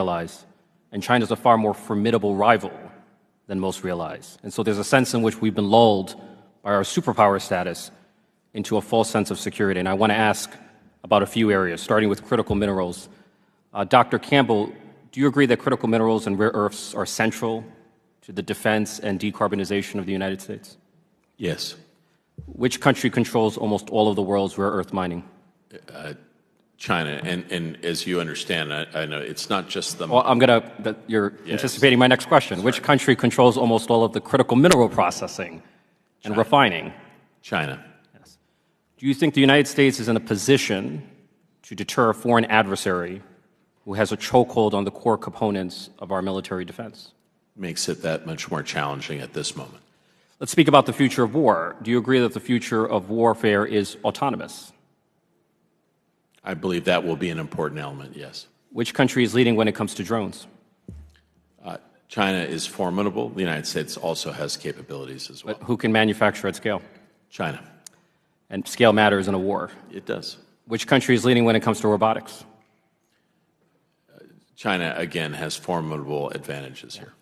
realize, and China's a far more formidable rival than most realize. And so there's a sense in which we've been lulled by our superpower status into a false sense of security. And I want to ask about a few areas, starting with critical minerals. Dr. Campbell, do you agree that critical minerals and rare earths are central to the defense and decarbonization of the United States? Yes. Which country controls almost all of the world's rare earth mining? China. And as you understand, I know it's not just the... Well, you're anticipating my next question. Sorry. Which country controls almost all of the critical mineral processing and refining? China. Yes. Do you think the United States is in a position to deter a foreign adversary who has a chokehold on the core components of our military defense? Makes it that much more challenging at this moment. Let's speak about the future of war. Do you agree that the future of warfare is autonomous? I believe that will be an important element, yes. Which country is leading when it comes to drones? China is formidable. The United States also has capabilities as well. But who can manufacture at scale? China. And scale matters in a war. It does. Which country is leading when it comes to robotics? China, again, has formidable advantages here.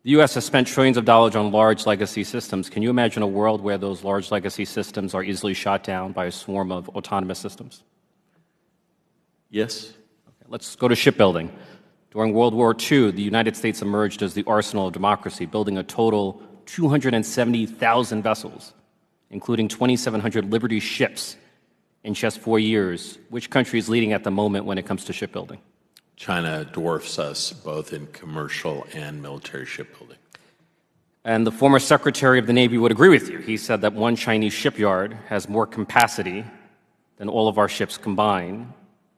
The U.S. has spent trillions of dollars on large legacy systems. Can you imagine a world where those large legacy systems are easily shot down by a swarm of autonomous systems? Yes. Okay, let's go to shipbuilding. During World War II, the United States emerged as the arsenal of democracy, building a total 270,000 vessels, including 2,700 Liberty ships in just 4 years. Which country is leading at the moment when it comes to shipbuilding? China dwarfs us both in commercial and military shipbuilding. And the former Secretary of the Navy would agree with you. He said that one Chinese shipyard has more capacity than all of our ships combined.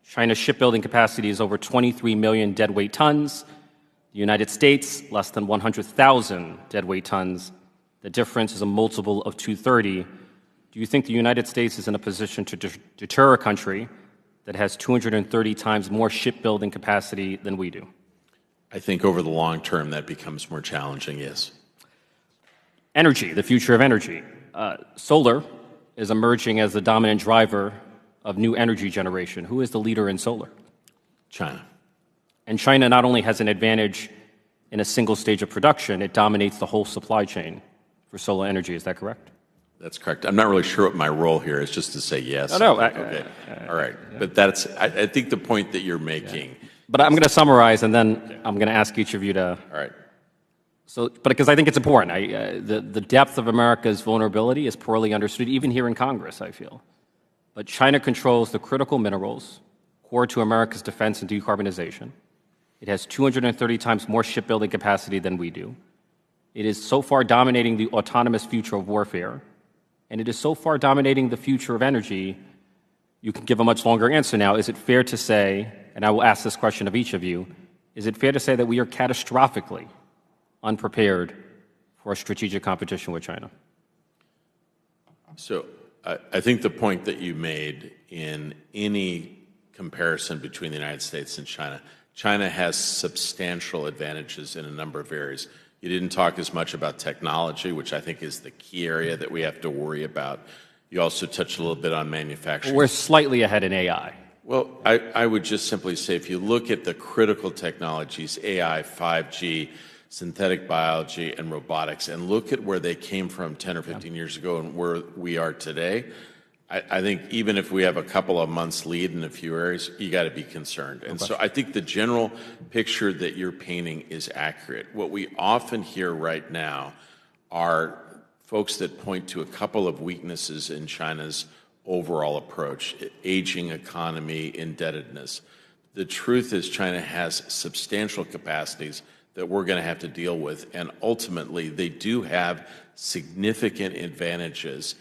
China's shipbuilding capacity is over 23 million deadweight tons. The United States, less than 100,000 deadweight tons. The difference is a multiple of 230. Do you think the United States is in a position to deter a country that has 230 times more shipbuilding capacity than we do? I think over the long term that becomes more challenging, yes. Energy, the future of energy. Solar is emerging as the dominant driver of new energy generation. Who is the leader in solar? China. And China not only has an advantage in a single stage of production, it dominates the whole supply chain for solar energy. Is that correct? That's correct. I'm not really sure what my role here is, just to say yes. No. Okay. All right. But that's, I think the point that you're making. Yeah. But I'm going to summarize, and then I'm going to ask each of you to. All right. So, but because I think it's important, the depth of America's vulnerability is poorly understood, even here in Congress, I feel. But China controls the critical minerals core to America's defense and decarbonization. It has 230 times more shipbuilding capacity than we do. It is so far dominating the autonomous future of warfare, and it is so far dominating the future of energy, you can give a much longer answer now. Is it fair to say, and I will ask this question of each of you, is it fair to say that we are catastrophically unprepared for a strategic competition with China? So I think the point that you made in any comparison between the United States and China, China has substantial advantages in a number of areas. You didn't talk as much about technology, which I think is the key area that we have to worry about. You also touched a little bit on manufacturing. We're slightly ahead in AI. Well, I would just simply say if you look at the critical technologies, AI, 5G, synthetic biology, and robotics, and look at where they came from 10 or 15 years ago and where we are today, I think even if we have a couple of months lead in a few areas, you got to be concerned. And so I think the general picture that you're painting is accurate. What we often hear right now are folks that point to a couple of weaknesses in China's overall approach: aging economy, indebtedness. The truth is China has substantial capacities that we're going to have to deal with, and ultimately they do have significant advantages